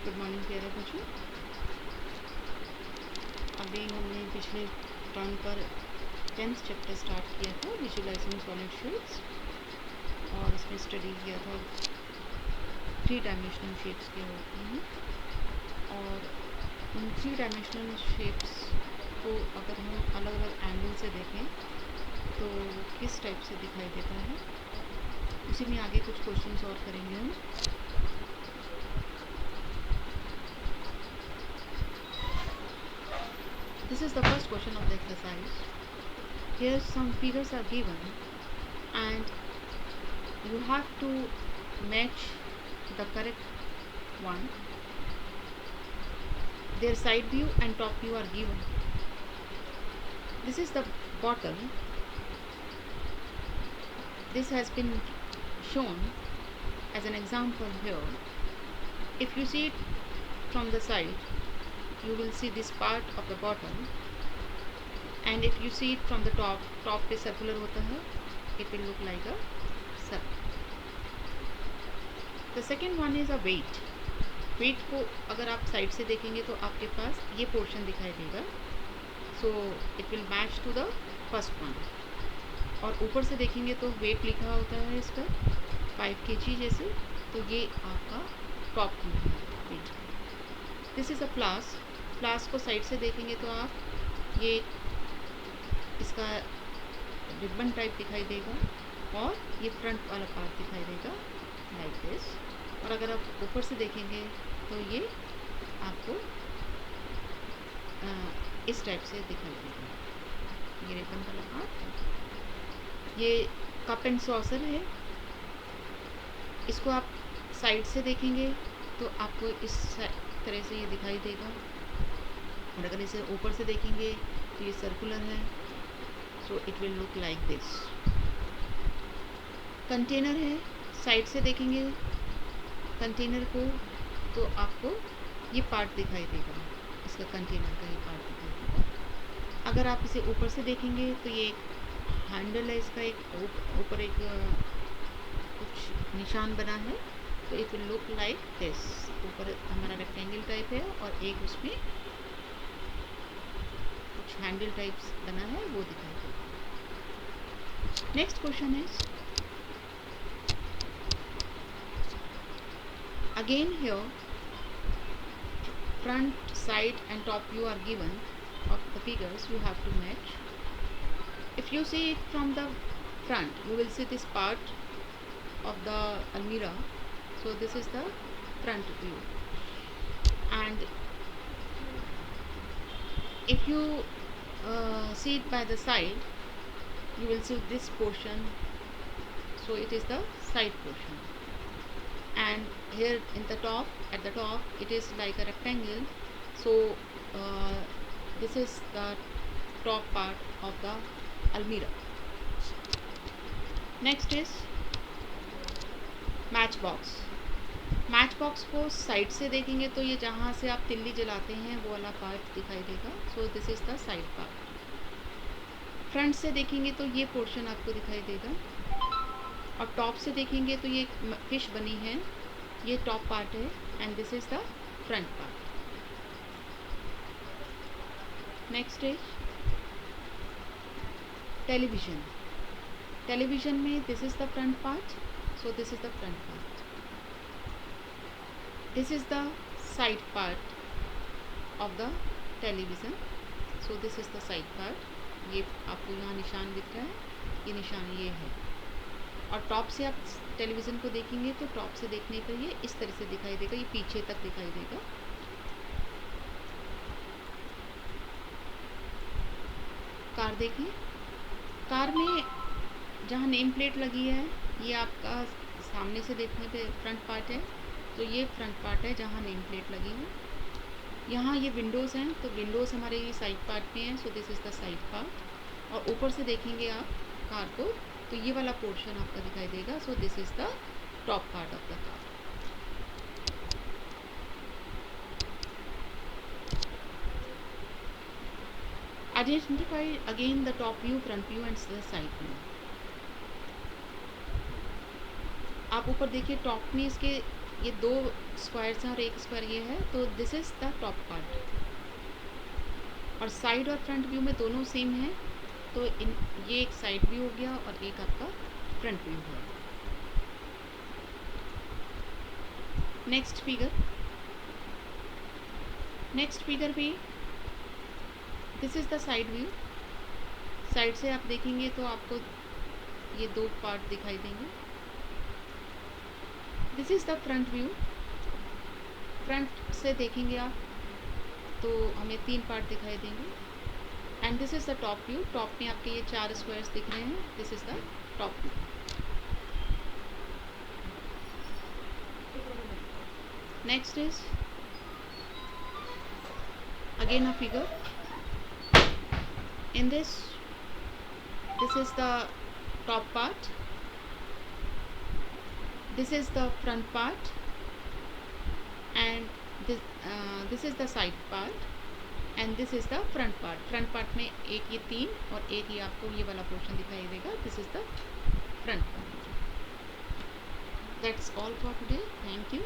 Good morning प्यारे बच्चों। अभी हमने पिछले टर्न पर 10th चैप्टर स्टार्ट किया था, विजुअलाइजिंग सॉलिड शेप्स, और इसमें स्टडी किया था 3 डायमेंशनल शेप्स के होते हैं। और उन 3 डायमेंशनल शेप्स को अगर हम अलग अलग एंगल से देखें तो किस टाइप से दिखाई देता है, उसी में आगे कुछ क्वेश्चन और करेंगे हम। This is the first question of the exercise. Here some figures are given and you have to match the correct one. Their side view and top view are given. This is the bottle. This has been shown as an example here. If you see it from the side, you will see this part of the bottle, and if you see it from the top पे circular होता है, it will look like a circle. The second one is a weight. Weight को अगर आप side से देखेंगे तो आपके पास ये पोर्शन दिखाई देगा, so it will match to the first one. और ऊपर से देखेंगे तो वेट लिखा होता है इसका 5 kg जैसे, तो ये आपका टॉप व्यू है wait. This is a flask को साइड से देखेंगे तो आप ये इसका रिबन टाइप दिखाई देगा, और ये फ्रंट वाला पार्ट दिखाई देगा लाइक दिस। और अगर आप ऊपर से देखेंगे तो ये आपको इस टाइप से दिखाई देगा, ये रिबन वाला पार्ट। ये कप एंड सॉसर है, इसको आप साइड से देखेंगे तो आपको इस तरह से ये दिखाई देगा, और अगर इसे ऊपर से देखेंगे तो ये सर्कुलर है, सो it will look like this. Container है, साइड से देखेंगे कंटेनर को तो आपको ये पार्ट दिखाई देगा, इसका कंटेनर का ये पार्ट दिखाई देगा। अगर आप इसे ऊपर से देखेंगे तो ये हैंडल है, इसका एक ऊपर एक कुछ निशान बना है, तो it will look like this. ऊपर हमारा रेक्टेंगल टाइप है और एक उसमें कुछ हैंडल टाइप्स बना है, वो दिखाई देगा। Next question is again here front, side and top view are given of the figures. You have to match. If you see it from the front, you will see this part of the almirah, so this is the front view. And if you see it by the side, you will see this portion, so it is the side portion. And here in the top, at the top, it is like a rectangle, so this is the top part of the almirah. Next is match box को side से देखेंगे तो ये जहाँ से आप तिल्ली जलाते हैं वो वाला पार्ट दिखाई देगा, सो this is the side part. Front से देखेंगे तो ये पोर्शन आपको दिखाई देगा, और टॉप से देखेंगे तो ये फिश बनी है, ये टॉप पार्ट है, and this is the front part. Next is television में this is the front part, so this is the front part. This is the side part of the television, so this is the side part. ये आपको यहाँ निशान दिख रहा है, ये निशान ये है। और टॉप से आप टेलीविज़न को देखेंगे तो टॉप से देखने पर ये इस तरह से दिखाई देगा, ये पीछे तक दिखाई देगा। कार देखें, कार में जहाँ नेम प्लेट लगी है ये आपका सामने से देखने पे फ्रंट पार्ट है, तो ये फ्रंट पार्ट है जहाँ नेम प्लेट लगी है। यहाँ ये विंडोज़ हैं, तो विंडोज़ हमारे ये साइड पार्ट में है, सो this is the side part. और ऊपर से देखेंगे आप कार को तो ये वाला पोर्शन आपका दिखाई देगा, सो this is the top part of the car. Identify again the top view, front view and the side view. आप ऊपर देखिए टॉप में इसके ये 2 स्क्वायर्स हैं और एक स्क्वायर ये है, तो this is the top part. और साइड और फ्रंट व्यू में दोनों सेम हैं, तो ये एक साइड व्यू हो गया और एक आपका फ्रंट व्यू है। नेक्स्ट फिगर भी this is the side view. Side से आप देखेंगे तो आपको ये 2 पार्ट दिखाई देंगे। This is the front view. Front से देखेंगे आप तो हमें 3 पार्ट दिखाई देंगे। And this is the top view. Top में आपके ये 4 स्क्वायर्स दिख रहे हैं, this is the top view. Next is again a figure. In this is the top part, this is the front part, and this is the side part, and this is the front part. Front part में एक ये 3 और एक ये आपको ये वाला portion दिखाई देगा, this is the front part. That's all for today. Thank you.